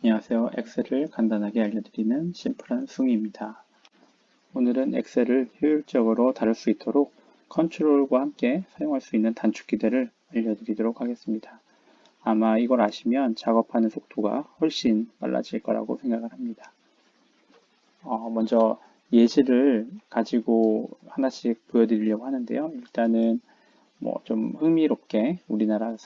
안녕하세요. 엑셀을 간단하게 알려드리는 심플한 숭이입니다. 오늘은 엑셀을 효율적으로 다룰 수 있도록 컨트롤과 함께 사용할 수 있는 단축키들을 알려드리도록 하겠습니다. 아마 이걸 아시면 작업하는 속도가 훨씬 빨라질 거라고 생각을 합니다. 먼저 예시를 가지고 하나씩 보여드리려고 하는데요. 일단은 좀 흥미롭게 우리나라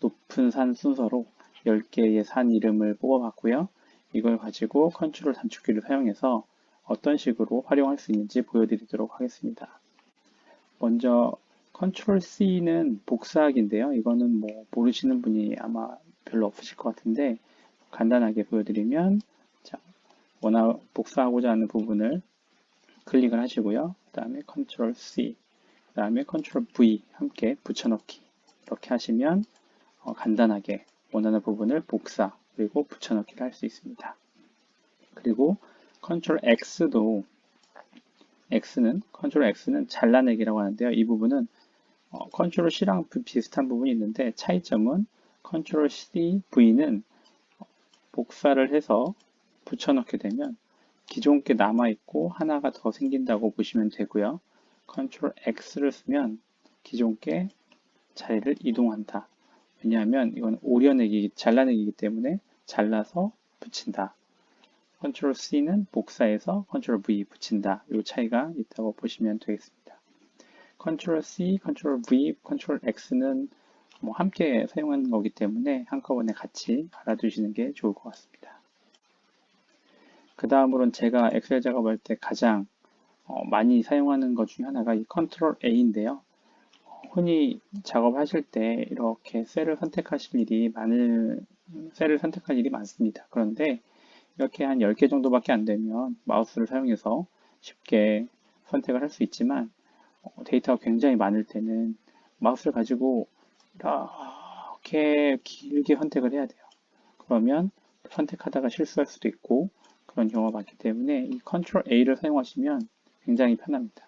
높은 산 순서로 10개의 산 이름을 뽑아봤고요. 이걸 가지고 컨트롤 단축키를 사용해서 어떤 식으로 활용할 수 있는지 보여드리도록 하겠습니다. 먼저 컨트롤 C는 복사하기인데요. 이거는 모르시는 분이 아마 별로 없으실 것 같은데 간단하게 보여드리면 복사하고자 하는 부분을 클릭을 하시고요. 그 다음에 컨트롤 C, 그 다음에 컨트롤 V 함께 붙여넣기 이렇게 하시면 간단하게 원하는 부분을 복사 그리고 붙여넣기를 할 수 있습니다. 그리고 컨트롤 X는 잘라내기라고 하는데요. 이 부분은 컨트롤 C랑 비슷한 부분이 있는데 차이점은 컨트롤 C, V는 복사를 해서 붙여넣게 되면 기존 게 남아있고 하나가 더 생긴다고 보시면 되고요. 컨트롤 X를 쓰면 기존 게 자리를 이동한다. 왜냐하면 이건 잘라내기이기 때문에 잘라서 붙인다. 컨트롤 C는 복사해서 컨트롤 V 붙인다. 이 차이가 있다고 보시면 되겠습니다. 컨트롤 C, 컨트롤 V, 컨트롤 X는 함께 사용하는 거기 때문에 한꺼번에 같이 알아두시는 게 좋을 것 같습니다. 그 다음으로는 제가 엑셀 작업할 때 가장 많이 사용하는 것 중에 하나가 이 컨트롤 A인데요. 흔히 작업하실 때 이렇게 셀을 선택할 일이 많습니다. 그런데 이렇게 한 10개 정도밖에 안 되면 마우스를 사용해서 쉽게 선택을 할 수 있지만 데이터가 굉장히 많을 때는 마우스를 가지고 이렇게 길게 선택을 해야 돼요. 그러면 선택하다가 실수할 수도 있고 그런 경우가 많기 때문에 이 컨트롤 A를 사용하시면 굉장히 편합니다.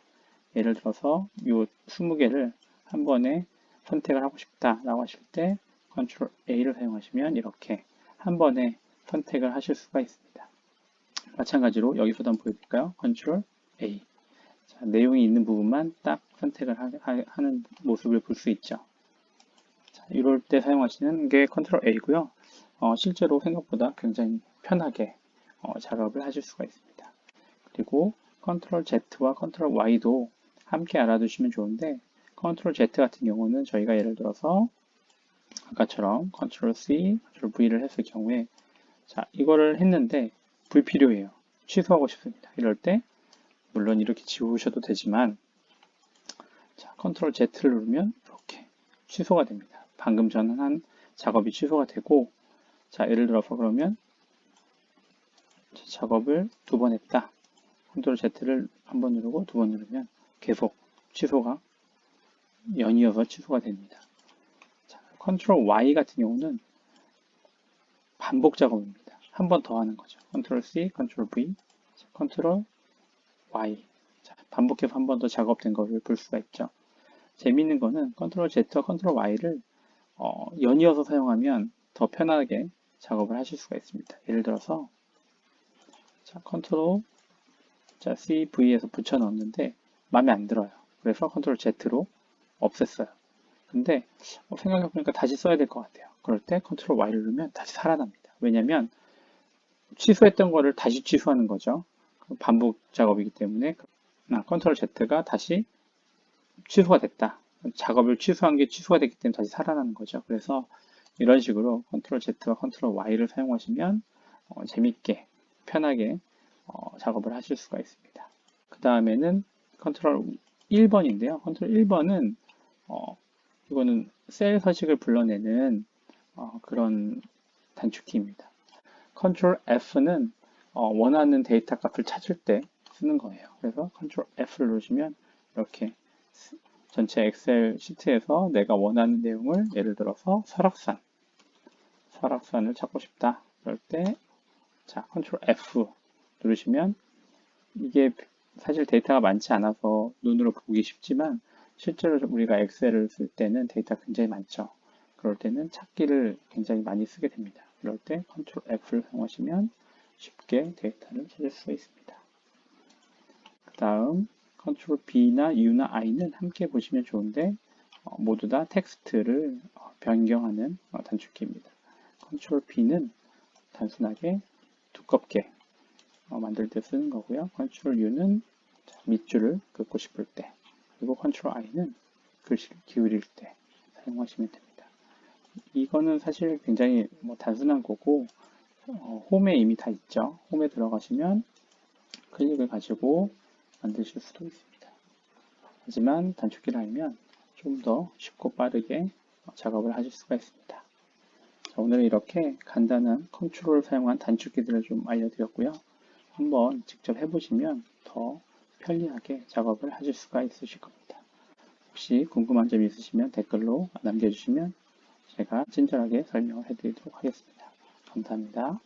예를 들어서 이 20개를 한 번에 선택을 하고 싶다라고 하실 때 컨트롤 A를 사용하시면 이렇게 한 번에 선택을 하실 수가 있습니다. 마찬가지로 여기서도 한번 보여드릴까요? 컨트롤 A. 자, 내용이 있는 부분만 딱 선택을 하는 모습을 볼 수 있죠. 자, 이럴 때 사용하시는 게 컨트롤 A고요. 실제로 생각보다 굉장히 편하게 작업을 하실 수가 있습니다. 그리고 컨트롤 Z와 컨트롤 Y도 함께 알아두시면 좋은데 컨트롤 Z 같은 경우는 저희가 예를 들어서 아까처럼 컨트롤 C, 컨트롤 V를 했을 경우에 이거를 했는데 불필요해요. 취소하고 싶습니다. 이럴 때 물론 이렇게 지우셔도 되지만 컨트롤 Z를 누르면 이렇게 취소가 됩니다. 방금 전 한 작업이 취소가 되고 예를 들어서 그러면 작업을 2번 했다. 컨트롤 Z를 한 번 누르고 2번 누르면 계속 취소가 연이어서 취소가 됩니다. 컨트롤 Y 같은 경우는 반복 작업입니다. 한 번 더 하는 거죠. 컨트롤 C, 컨트롤 V, 컨트롤 Y. 반복해서 한 번 더 작업된 것을 볼 수가 있죠. 재미있는 거는 컨트롤 Z와 컨트롤 Y를 연이어서 사용하면 더 편하게 작업을 하실 수가 있습니다. 예를 들어서 컨트롤 C, V에서 붙여 넣었는데 마음에 안 들어요. 그래서 컨트롤 Z로 없앴어요. 근데 생각해보니까 다시 써야 될 것 같아요. 그럴 때 컨트롤 Y를 누르면 다시 살아납니다. 왜냐면 취소했던 거를 다시 취소하는 거죠. 반복 작업이기 때문에 컨트롤 Z가 다시 취소가 됐다. 작업을 취소한 게 취소가 됐기 때문에 다시 살아나는 거죠. 그래서 이런 식으로 컨트롤 Z와 컨트롤 Y를 사용하시면 재밌게 편하게 작업을 하실 수가 있습니다. 그 다음에는 컨트롤 1번인데요. 컨트롤 1번은 이거는 셀 서식을 불러내는 그런 단축키입니다. 컨트롤 F는 원하는 데이터 값을 찾을 때 쓰는 거예요. 그래서 컨트롤 F를 누르시면 이렇게 전체 엑셀 시트에서 내가 원하는 내용을 예를 들어서 설악산을 찾고 싶다. 그럴 때 컨트롤 F 누르시면 이게 사실 데이터가 많지 않아서 눈으로 보기 쉽지만 실제로 우리가 엑셀을 쓸 때는 데이터가 굉장히 많죠. 그럴 때는 찾기를 굉장히 많이 쓰게 됩니다. 이럴 때 컨트롤 F를 사용하시면 쉽게 데이터를 찾을 수가 있습니다. 그 다음 컨트롤 B나 U나 I는 함께 보시면 좋은데 모두 다 텍스트를 변경하는 단축키입니다. 컨트롤 B는 단순하게 두껍게 만들 때 쓰는 거고요. 컨트롤 U는 밑줄을 긋고 싶을 때, 그리고 컨트롤 I는 글씨를 기울일 때 사용하시면 됩니다. 이거는 사실 굉장히 단순한 거고 홈에 이미 다 있죠. 홈에 들어가시면 클릭을 가지고 만드실 수도 있습니다. 하지만 단축키를 알면 좀 더 쉽고 빠르게 작업을 하실 수가 있습니다. 자, 오늘은 이렇게 간단한 컨트롤을 사용한 단축키들을 좀 알려드렸고요. 한번 직접 해보시면 더 편리하게 작업을 하실 수가 있으실 겁니다. 혹시 궁금한 점 있으시면 댓글로 남겨주시면 제가 친절하게 설명을 해드리도록 하겠습니다. 감사합니다.